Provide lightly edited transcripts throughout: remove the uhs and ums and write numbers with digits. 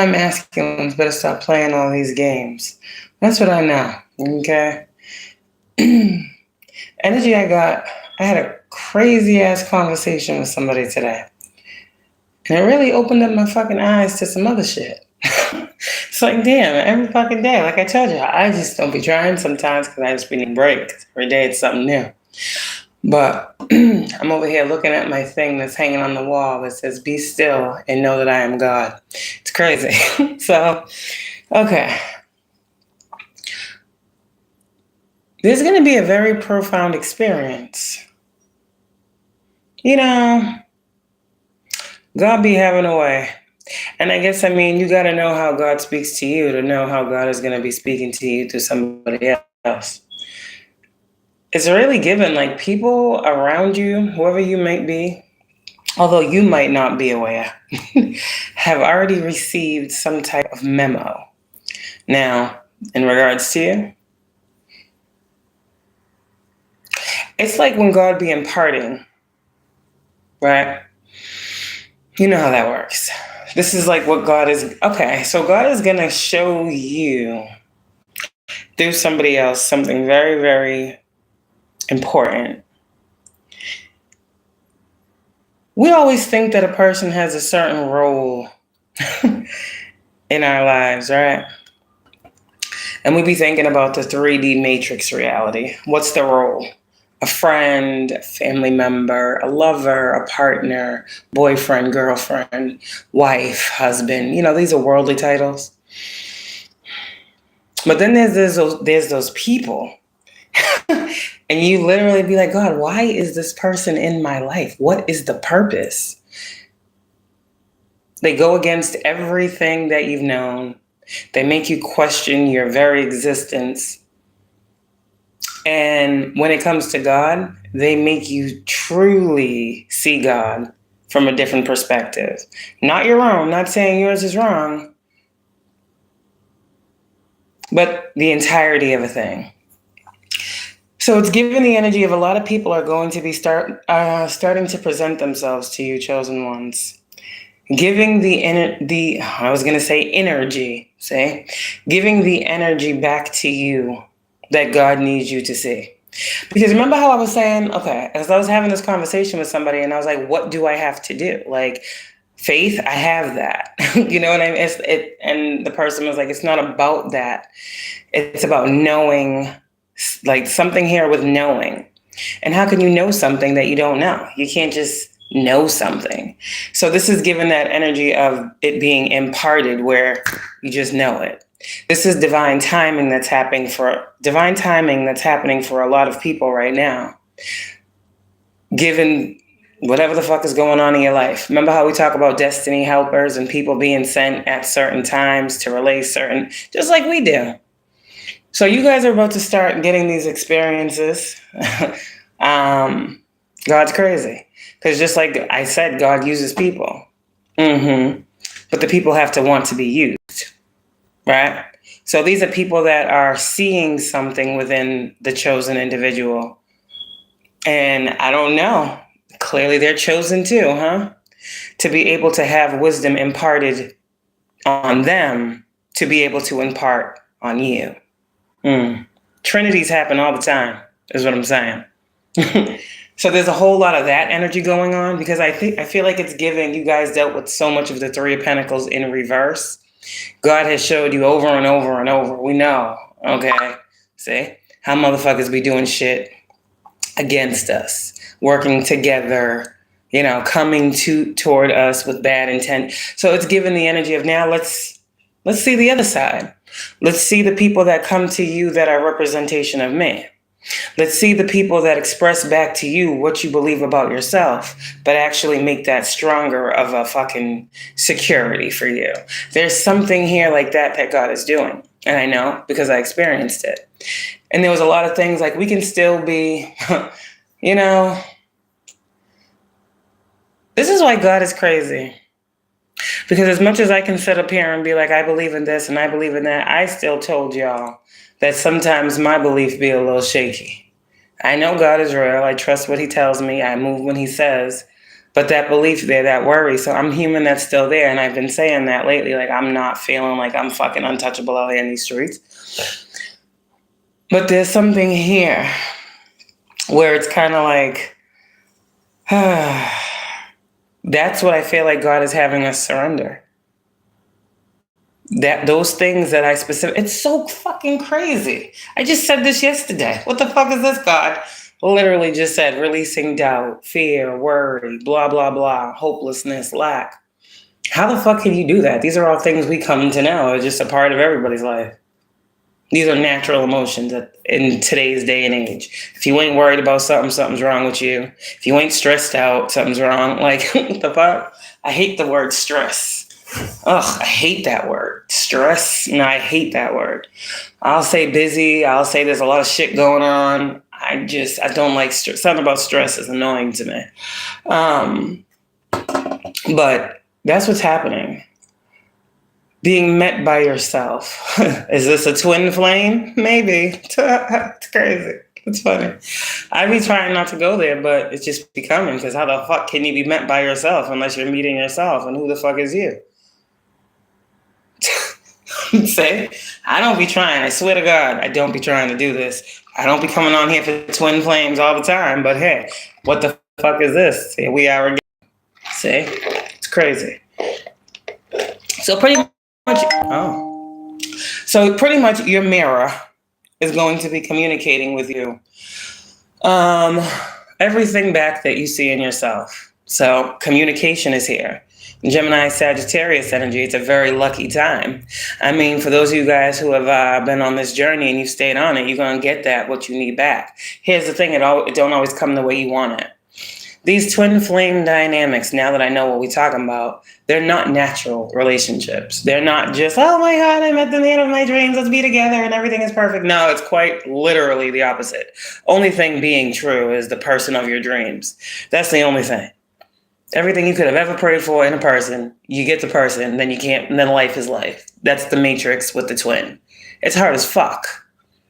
masculines better stop playing all these games. That's what I know, okay? Energy I had a crazy-ass conversation with somebody today. And it really opened up my fucking eyes to some other shit. It's like, damn, every fucking day, like I told you, I just don't be trying sometimes because I just be needing breaks. Every day it's something new. But I'm over here looking at my thing that's hanging on the wall that says, be still and know that I am God. It's crazy. So, okay. There's going to be a very profound experience. You know, God be having a way. And I guess, you got to know how God speaks to you to know how God is going to be speaking to you through somebody else. It's really given, like, people around you, whoever you might be, although you might not be aware, have already received some type of memo. Now, in regards to you, it's like when God be imparting, right? You know how that works. This is like what God is, okay, so God is going to show you through somebody else something very, very important. We always think that a person has a certain role in our lives, right? And we be thinking about the 3D matrix reality. What's the role? A friend, a family member, a lover, a partner, boyfriend, girlfriend, wife, husband. You know, these are worldly titles. But then there's those people. And you literally be like, God, why is this person in my life? What is the purpose? They go against everything that you've known. They make you question your very existence. And when it comes to God, they make you truly see God from a different perspective. Not your own, not saying yours is wrong, but the entirety of a thing. So it's given the energy of a lot of people are going to be starting to present themselves to you, chosen ones. Giving energy, giving the energy back to you that God needs you to see. Because remember how I was saying, okay, as I was having this conversation with somebody and I was like, what do I have to do? Like, faith, I have that. You know what I mean? And the person was like, it's not about that. It's about knowing, like something here with knowing. And how can you know something that you don't know? You can't just know something. So this is given that energy of it being imparted where you just know it. This is divine timing that's happening for a lot of people right now. Given whatever the fuck is going on in your life. Remember how we talk about destiny helpers and people being sent at certain times to relay certain, just like we do. So you guys are about to start getting these experiences. God's crazy. Because just like I said, God uses people. But the people have to want to be used. Right? So these are people that are seeing something within the chosen individual. And I don't know. Clearly they're chosen too, huh? To be able to have wisdom imparted on them to be able to impart on you. Trinities happen all the time, is what I'm saying. So there's a whole lot of that energy going on because I feel like it's giving, you guys dealt with so much of the Three of Pentacles in reverse. God has showed you over and over and over. We know, okay? See? How motherfuckers be doing shit against us, working together, you know, coming toward us with bad intent. So it's given the energy of now let's see the other side. Let's see the people that come to you that are representation of me. Let's see the people that express back to you what you believe about yourself, but actually make that stronger of a fucking security for you. There's something here like that God is doing. And I know because I experienced it. And there was a lot of things like we can still be, you know, this is why God is crazy. Because as much as I can sit up here and be like, I believe in this and I believe in that, I still told y'all that sometimes my belief be a little shaky. I know God is real. I trust what he tells me. I move when he says. But that belief there, that worry, so I'm human, that's still there. And I've been saying that lately, like I'm not feeling like I'm fucking untouchable out here in these streets. But there's something here where it's kind of like, that's what I feel like God is having us surrender. That those things that I it's so fucking crazy. I just said this yesterday. What the fuck is this, God? Literally just said releasing doubt, fear, worry, blah, blah, blah, hopelessness, lack. How the fuck can you do that? These are all things we come to know. It's just a part of everybody's life. These are natural emotions in today's day and age. If you ain't worried about something, something's wrong with you. If you ain't stressed out, something's wrong. Like, what the fuck? I hate the word stress. Ugh, I hate that word. Stress? No, I hate that word. I'll say busy. I'll say there's a lot of shit going on. I don't like stress. Something about stress is annoying to me. But that's what's happening. Being met by yourself. Is this a twin flame? Maybe. It's crazy. It's funny. I be trying not to go there, but it's just becoming, because how the fuck can you be met by yourself unless you're meeting yourself? And who the fuck is you? Say, I don't be trying. I swear to God, I don't be trying to do this. I don't be coming on here for twin flames all the time. But hey, what the fuck is this? Here we are again. See? It's crazy. So pretty much your mirror is going to be communicating with you everything back that you see in yourself. So communication is here. Gemini, Sagittarius energy, it's a very lucky time. I mean, for those of you guys who have been on this journey and you've stayed on it, you're going to get what you need back. Here's the thing, it don't always come the way you want it. These twin flame dynamics, now that I know what we're talking about, they're not natural relationships. They're not just, oh my God, I met the man of my dreams, let's be together and everything is perfect. No, it's quite literally the opposite. Only thing being true is the person of your dreams. That's the only thing. Everything you could have ever prayed for in a person, you get the person, then you can't, and then life is life. That's the matrix with the twin. It's hard as fuck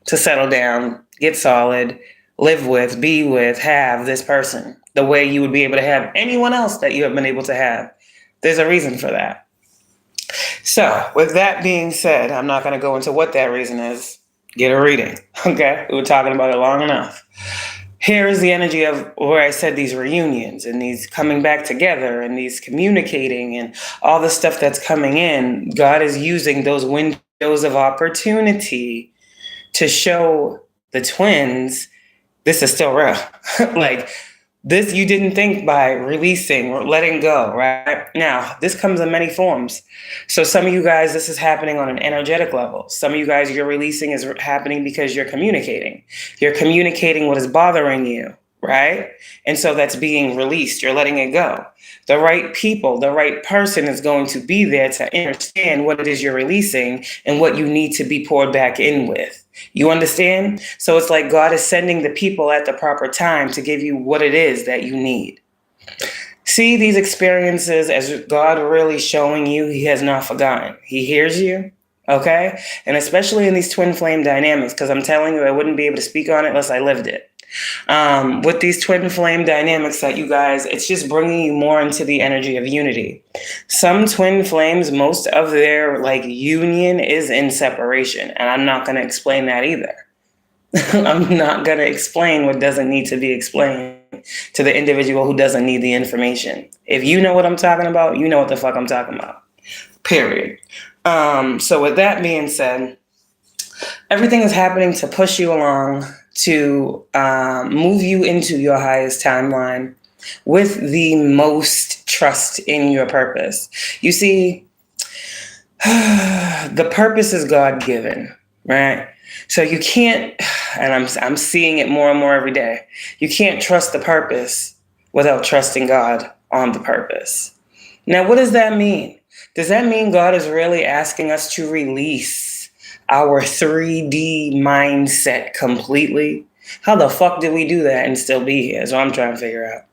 to settle down, get solid, live with, be with, have this person the way you would be able to have anyone else that you have been able to have. There's a reason for that. So, with that being said, I'm not going to go into what that reason is. Get a reading, okay? We were talking about it long enough. Here is the energy of where I said these reunions and these coming back together and these communicating and all the stuff that's coming in. God is using those windows of opportunity to show the twins this is still real. Like, this you didn't think by releasing or letting go, right? Now, this comes in many forms. So some of you guys, this is happening on an energetic level. Some of you guys, your releasing is happening because you're communicating. You're communicating what is bothering you, right? And so that's being released. You're letting it go. The right people, the right person is going to be there to understand what it is you're releasing and what you need to be poured back in with. You understand? So it's like God is sending the people at the proper time to give you what it is that you need. See these experiences as God really showing you He has not forgotten. He hears you, okay? And especially in these twin flame dynamics, because I'm telling you, I wouldn't be able to speak on it unless I lived it. With these twin flame dynamics that you guys, it's just bringing you more into the energy of unity. Some twin flames, most of their union is in separation, and I'm not going to explain that either. I'm not going to explain what doesn't need to be explained to the individual who doesn't need the information. If you know what I'm talking about, you know what the fuck I'm talking about. Period. So with that being said, everything is happening to push you along, to move you into your highest timeline with the most trust in your purpose. You see, the purpose is God-given, right? So you can't, and I'm seeing it more and more every day, you can't trust the purpose without trusting God on the purpose. Now, what does that mean? Does that mean God is really asking us to release our 3D mindset completely? How the fuck did we do that and still be here? Is what I'm trying to figure out.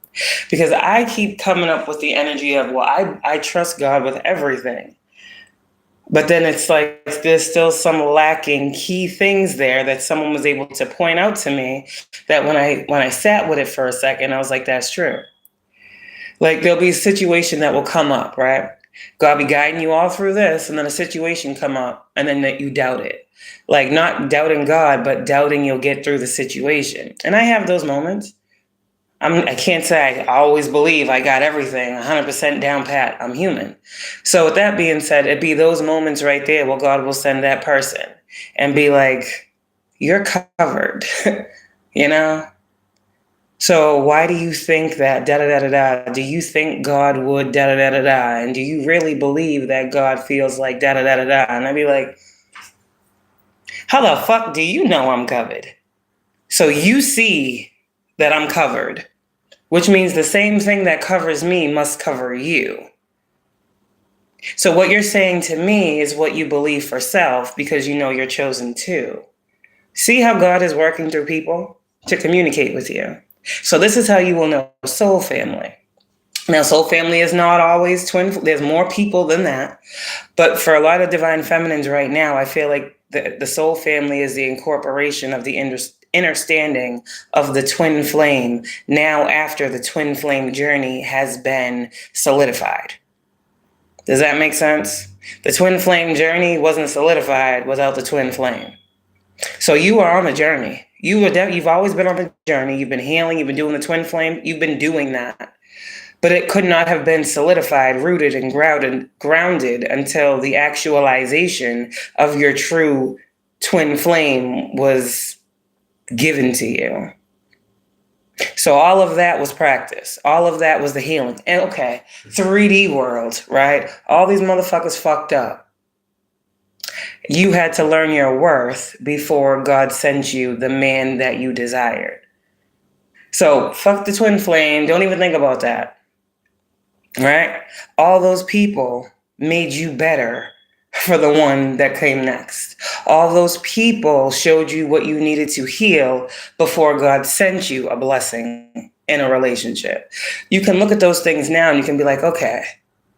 Because I keep coming up with the energy of, well, I trust God with everything. But then it's like there's still some lacking key things there that someone was able to point out to me that when I sat with it for a second, I was like, that's true. Like there'll be a situation that will come up, right? God be guiding you all through this, and then a situation come up, and then that you doubt it. Like not doubting God, but doubting you'll get through the situation. And I have those moments. I can't say I always believe I got everything 100% down pat. I'm human. So with that being said, it'd be those moments right there where God will send that person and be like, you're covered, you know? So why do you think that da-da-da-da-da? Do you think God would da-da-da-da-da? And do you really believe that God feels like da-da-da-da-da? And I'd be like, how the fuck do you know I'm covered? So you see that I'm covered, which means the same thing that covers me must cover you. So what you're saying to me is what you believe for self because you know you're chosen too. See how God is working through people to communicate with you. So this is how you will know soul family. Now, soul family is not always twin. There's more people than that. But for a lot of divine feminines right now, I feel like the soul family is the incorporation of the understanding of the twin flame now after the twin flame journey has been solidified. Does that make sense? The twin flame journey wasn't solidified without the twin flame. So you are on a journey. You've always been on a journey. You've been healing. You've been doing the twin flame. You've been doing that. But it could not have been solidified, rooted, and grounded until the actualization of your true twin flame was given to you. So all of that was practice. All of that was the healing. And okay, 3D world, right? All these motherfuckers fucked up. You had to learn your worth before God sent you the man that you desired. So fuck the twin flame. Don't even think about that. Right? All those people made you better for the one that came next. All those people showed you what you needed to heal before God sent you a blessing in a relationship. You can look at those things now and you can be like, okay,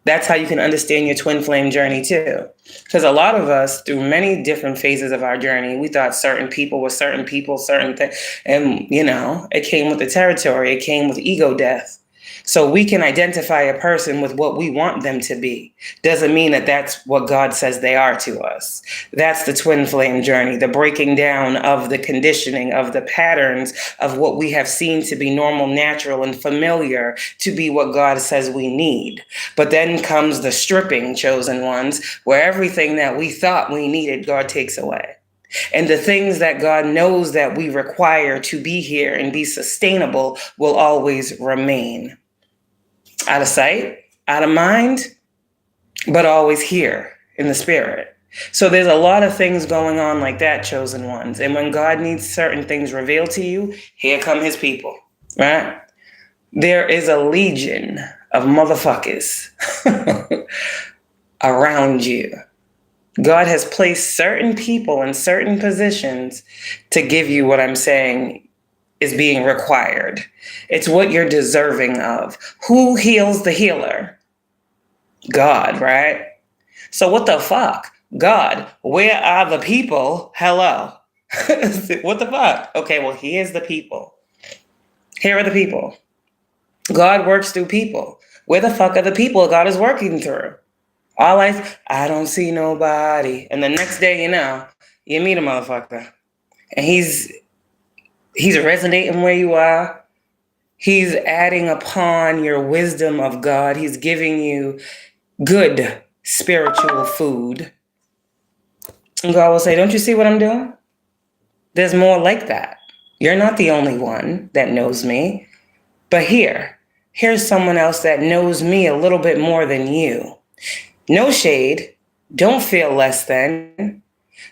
that's how you can understand your twin flame journey too. Because a lot of us, through many different phases of our journey, we thought certain people were certain people, certain things. And, you know, it came with the territory. It came with ego death. So we can identify a person with what we want them to be. Doesn't mean that that's what God says they are to us. That's the twin flame journey, the breaking down of the conditioning, of the patterns of what we have seen to be normal, natural, and familiar to be what God says we need. But then comes the stripping, chosen ones, where everything that we thought we needed, God takes away. And the things that God knows that we require to be here and be sustainable will always remain. Out of sight, out of mind, but always here in the spirit. So there's a lot of things going on like that, chosen ones. And when God needs certain things revealed to you, here come his people, right? There is a legion of motherfuckers around you. God has placed certain people in certain positions to give you what I'm saying is being required. It's what you're deserving of. Who heals the healer? God, right? So what the fuck? God, where are the people? Hello. What the fuck? Okay, well, here's the people. Here are the people. God works through people. Where the fuck are the people God is working through? All I don't see nobody. And the next day, you meet a motherfucker. And he's resonating where you are. He's adding upon your wisdom of God. He's giving you good spiritual food. And God will say, don't you see what I'm doing? There's more like that. You're not the only one that knows me. But here's someone else that knows me a little bit more than you. No shade. Don't feel less than.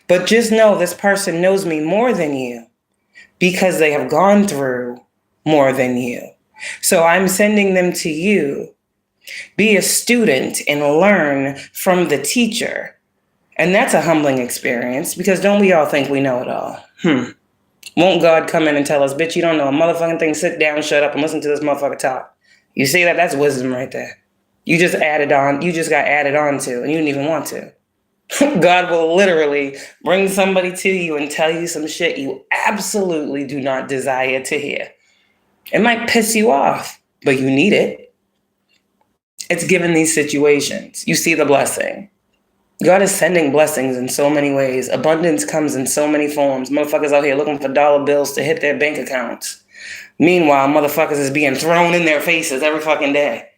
But just know this person knows me more than you because they have gone through more than you. So I'm sending them to you. Be a student and learn from the teacher. And that's a humbling experience because don't we all think we know it all? Won't God come in and tell us, bitch, you don't know a motherfucking thing. Sit down, shut up, and listen to this motherfucker talk. You see that? That's wisdom right there. You just got added on to, and you didn't even want to. God will literally bring somebody to you and tell you some shit you absolutely do not desire to hear. It might piss you off, but you need it. It's given these situations. You see the blessing. God is sending blessings in so many ways. Abundance comes in so many forms. Motherfuckers out here looking for dollar bills to hit their bank accounts. Meanwhile, motherfuckers is being thrown in their faces every fucking day.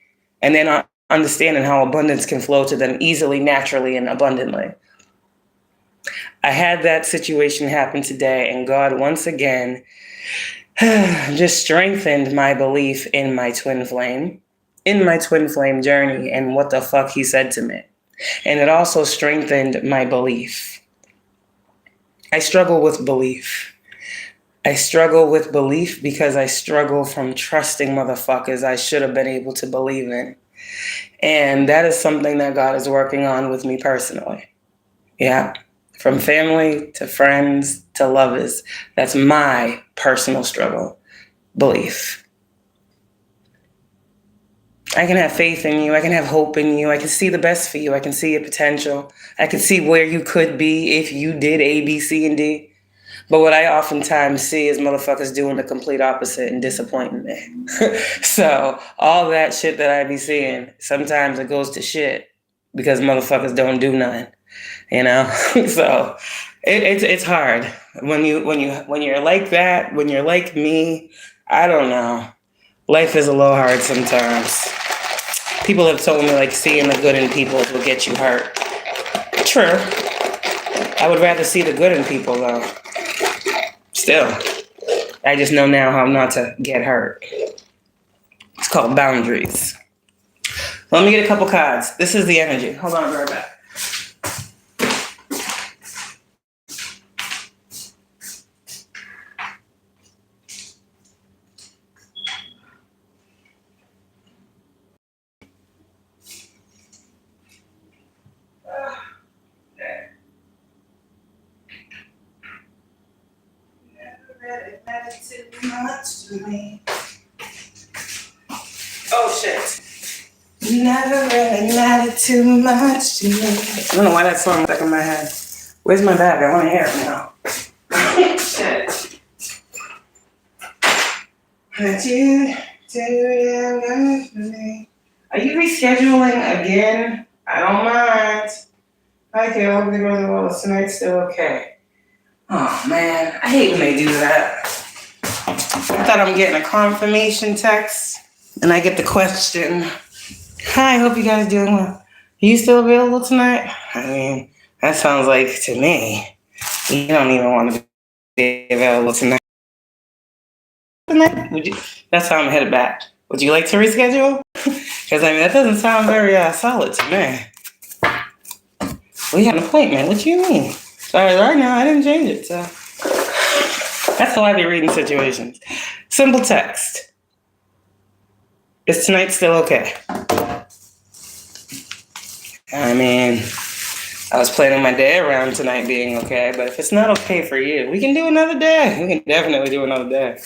And they're not understanding how abundance can flow to them easily, naturally, and abundantly. I had that situation happen today, and God once again just strengthened my belief in my twin flame journey and what the fuck he said to me. And it also strengthened my belief. I struggle with belief. I struggle with belief because I struggle from trusting motherfuckers I should have been able to believe in. And that is something that God is working on with me personally. Yeah. From family to friends to lovers. That's my personal struggle. Belief. I can have faith in you. I can have hope in you. I can see the best for you. I can see your potential. I can see where you could be if you did A, B, C, and D. But what I oftentimes see is motherfuckers doing the complete opposite and disappointing me. So all that shit that I be seeing, sometimes it goes to shit because motherfuckers don't do nothing. You know? So it's hard. When you're like that, when you're like me, I don't know. Life is a little hard sometimes. People have told me like seeing the good in people will get you hurt. True. I would rather see the good in people though. Still, I just know now how not to get hurt. It's called boundaries. Let me get a couple cards. This is the energy. Hold on, I'll be right back. It mattered too much to me. Oh shit. Never really mattered too much to me. I don't know why that song stuck in my head. Where's my bag? I want to hear it now. Shit. That you do ever for me. Are you rescheduling again? I don't mind. Hi, Kay. I hope the girls are well. Tonight's still okay. Oh man, I hate when they do that. I thought I'm getting a confirmation text and I get the question, hi, hope you guys are doing well. Are you still available tonight? I mean, that sounds like to me, you don't even want to be available tonight. That's how I'm headed back. Would you like to reschedule? Because I mean, that doesn't sound very solid to me. We had an appointment. What do you mean? Sorry, right now I didn't change it. So that's how I be reading situations. Simple text. Is tonight still okay? I mean, I was planning my day around tonight being okay, but if it's not okay for you, we can do another day. We can definitely do another day.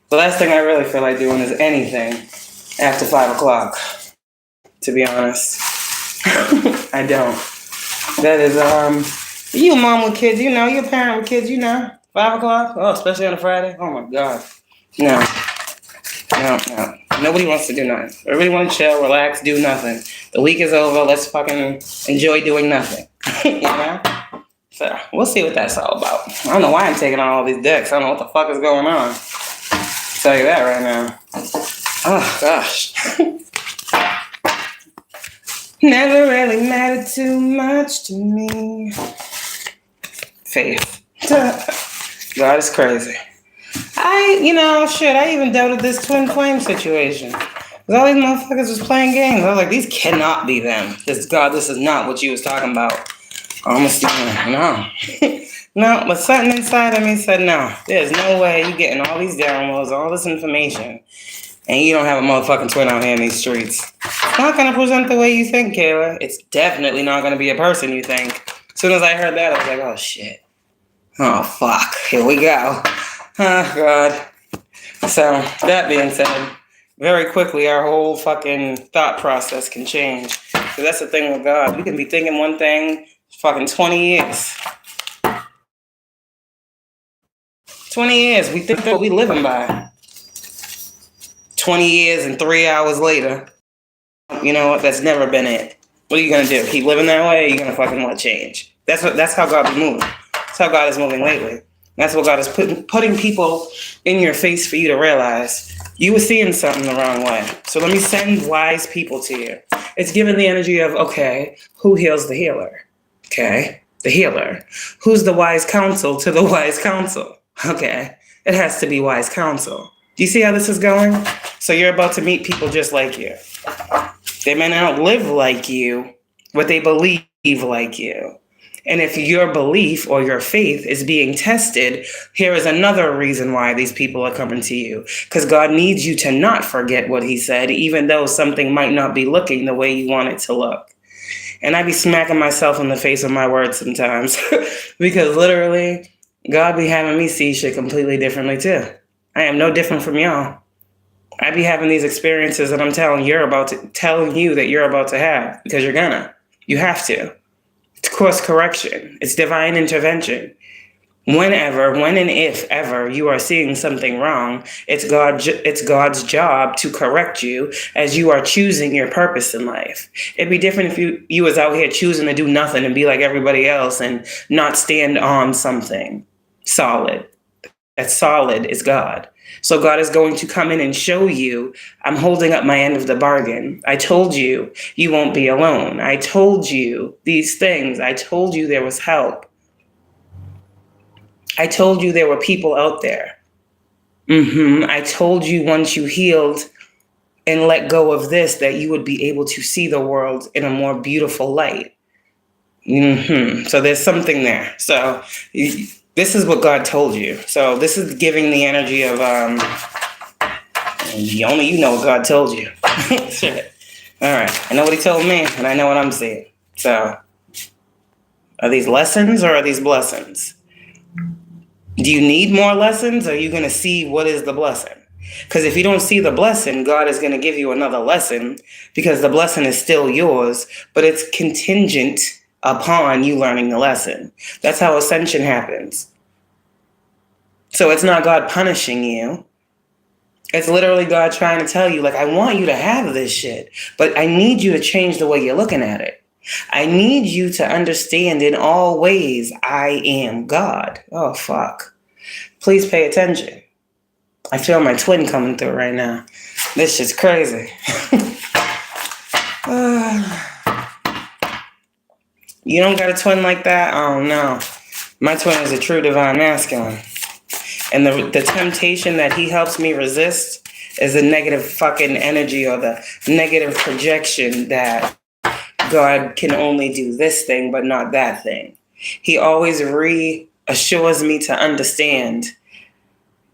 The last thing I really feel like doing is anything after 5 o'clock, to be honest. I don't. That is, you a mom with kids, you know, you a parent with kids, you know. 5 o'clock? Oh, especially on a Friday? Oh my God. No. Nobody wants to do nothing. Everybody wants to chill, relax, do nothing. The week is over. Let's fucking enjoy doing nothing. You know? So, we'll see what that's all about. I don't know why I'm taking on all these decks. I don't know what the fuck is going on. I'll tell you that right now. Oh, gosh. Never really mattered too much to me. Faith. God is crazy. I even doubted this twin flame situation. Because all these motherfuckers was playing games. I was like, these cannot be them. This is not what you was talking about. Almost, no. No, but something inside of me said, no. There's no way you getting all these downloads, all this information, and you don't have a motherfucking twin out here in these streets. It's not going to present the way you think, Kayla. It's definitely not going to be a person you think. As soon as I heard that, I was like, oh, shit. Oh, fuck. Here we go. Oh, God. So, that being said, very quickly, our whole fucking thought process can change. Because that's the thing with God. We can be thinking one thing fucking 20 years. 20 years. We think what we living by. 20 years and 3 hours later. you know what, that's never been it. What are you going to do? Keep living that way, or are you going to fucking want change? That's how God is moving. That's how God is moving lately. That's what God is putting people in your face for you to realize. You were seeing something the wrong way. So let me send wise people to you. It's given the energy of, okay, who heals the healer? Okay, the healer. Who's the wise counsel to the wise counsel? Okay, it has to be wise counsel. Do you see how this is going? So you're about to meet people just like you. They may not live like you, but they believe like you. And if your belief or your faith is being tested, here is another reason why these people are coming to you. Because God needs you to not forget what he said, even though something might not be looking the way you want it to look. And I be smacking myself in the face with my words sometimes. Because literally, God be having me see shit completely differently too. I am no different from y'all. I be having these experiences that I'm telling you that you're about to have, because you're gonna. You have to. It's course correction. It's divine intervention. When and if ever you are seeing something wrong, it's God's job to correct you as you are choosing your purpose in life. It'd be different if you was out here choosing to do nothing and be like everybody else and not stand on something solid. That solid is God. So God is going to come in and show you, I'm holding up my end of the bargain. I told you you won't be alone. I told you these things. I told you there was help. I told you there were people out there. I told you once you healed and let go of this, that you would be able to see the world in a more beautiful light. So there's something there. So this is what God told you. So this is giving the energy of, only you know what God told you. Shit. All right. I know what he told me, and I know what I'm seeing. So are these lessons or are these blessings? Do you need more lessons, or are you going to see what is the blessing? Because if you don't see the blessing, God is going to give you another lesson, because the blessing is still yours, but it's contingent upon you learning the lesson. That's how ascension happens. So it's not God punishing you. It's literally God trying to tell you, like, I want you to have this shit, but I need you to change the way you're looking at it. I need you to understand in all ways I am God. Oh, fuck. Please pay attention. I feel my twin coming through right now. This shit's crazy. You don't got a twin like that? Oh, no. My twin is a true divine masculine. And the temptation that he helps me resist is the negative fucking energy, or the negative projection that God can only do this thing, but not that thing. He always reassures me to understand,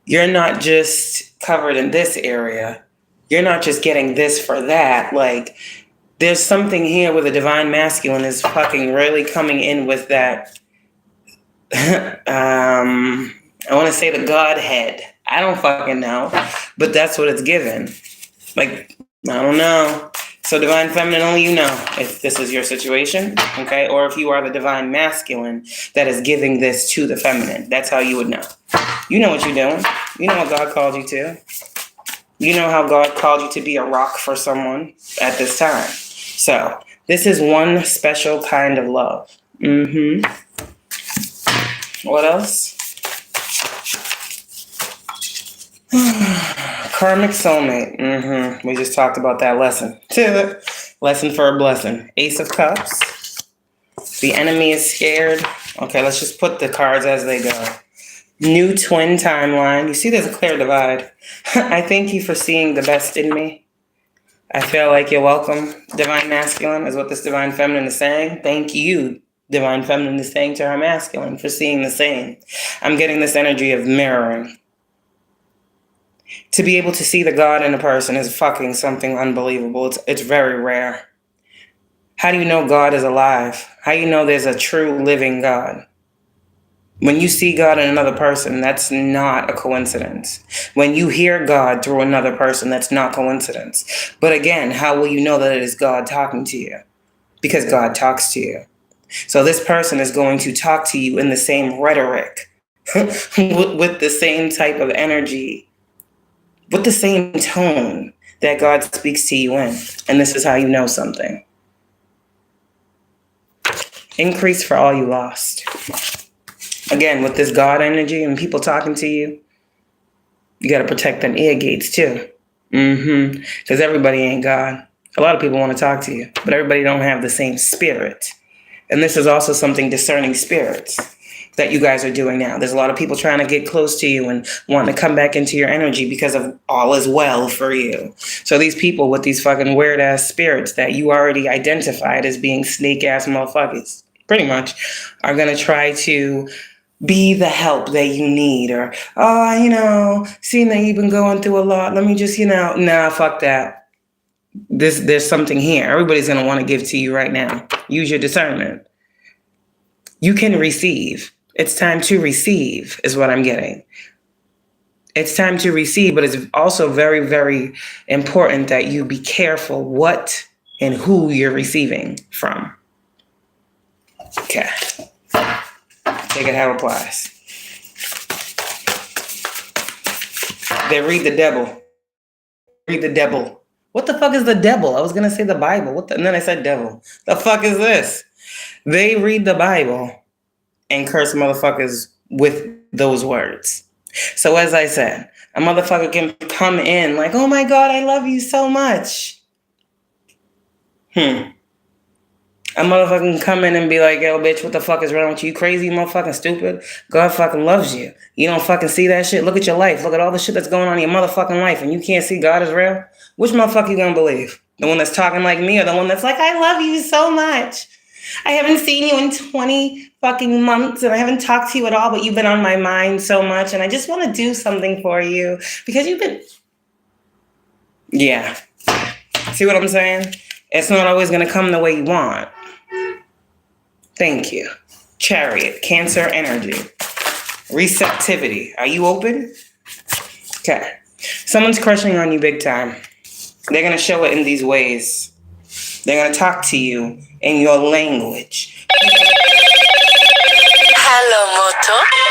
you're not just covered in this area. You're not just getting this for that. Like, there's something here where the divine masculine is fucking really coming in with that. I want to say the Godhead. I don't fucking know, but that's what it's given. Like, I don't know. So divine feminine, only you know if this is your situation, okay? Or if you are the divine masculine that is giving this to the feminine. That's how you would know. You know what you're doing. You know what God called you to. You know how God called you to be a rock for someone at this time. So this is one special kind of love. What else? Karmic soulmate. We just talked about that lesson. Lesson for a blessing. Ace of Cups. The enemy is scared. Okay, let's just put the cards as they go. New twin timeline. You see there's a clear divide. I thank you for seeing the best in me. I feel like you're welcome. Divine masculine is what this divine feminine is saying. Thank you, divine feminine is saying to her masculine, for seeing the same. I'm getting this energy of mirroring. To be able to see the God in a person is fucking something unbelievable. It's very rare. How do you know God is alive? How do you know there's a true living God? When you see God in another person, that's not a coincidence. When you hear God through another person, that's not coincidence. But again, how will you know that it is God talking to you? Because God talks to you. So this person is going to talk to you in the same rhetoric, with the same type of energy, with the same tone. that God speaks to you in. And this is how you know something. Increase for all you lost. Again, with this God energy and people talking to you, you got to protect them ear gates too. Because everybody ain't God. A lot of people want to talk to you, but everybody don't have the same spirit. And this is also something discerning spirits that you guys are doing now. There's a lot of people trying to get close to you and wanting to come back into your energy because of all is well for you. So these people with these fucking weird ass spirits that you already identified as being snake ass motherfuckers, pretty much, are going to try to be the help that you need. Or, seeing that you've been going through a lot, let me just, nah, fuck that. There's something here. Everybody's going to want to give to you right now. Use your discernment. You can receive. It's time to receive is what I'm getting. It's time to receive, but it's also very, very important that you be careful what and who you're receiving from. Okay. Take it how it applies. They read the devil. Read the devil. What the fuck is the devil? I was going to say the Bible. And then I said devil. The fuck is this? They read the Bible and curse motherfuckers with those words. So as I said, a motherfucker can come in like, oh my God, I love you so much. A motherfucker can come in and be like, yo, bitch, what the fuck is wrong with you? Crazy, motherfucking stupid. God fucking loves you. You don't fucking see that shit? Look at your life. Look at all the shit that's going on in your motherfucking life and you can't see God is real? Which motherfucker you gonna believe? The one that's talking like me or the one that's like, I love you so much. I haven't seen you in 20 fucking months and I haven't talked to you at all, but you've been on my mind so much and I just want to do something for you because you've been... Yeah. See what I'm saying? It's not always going to come the way you want. Thank you. Chariot, Cancer energy. Receptivity. Are you open? Okay. Someone's crushing on you big time. They're going to show it in these ways. They're going to talk to you in your language. Hello, Moto.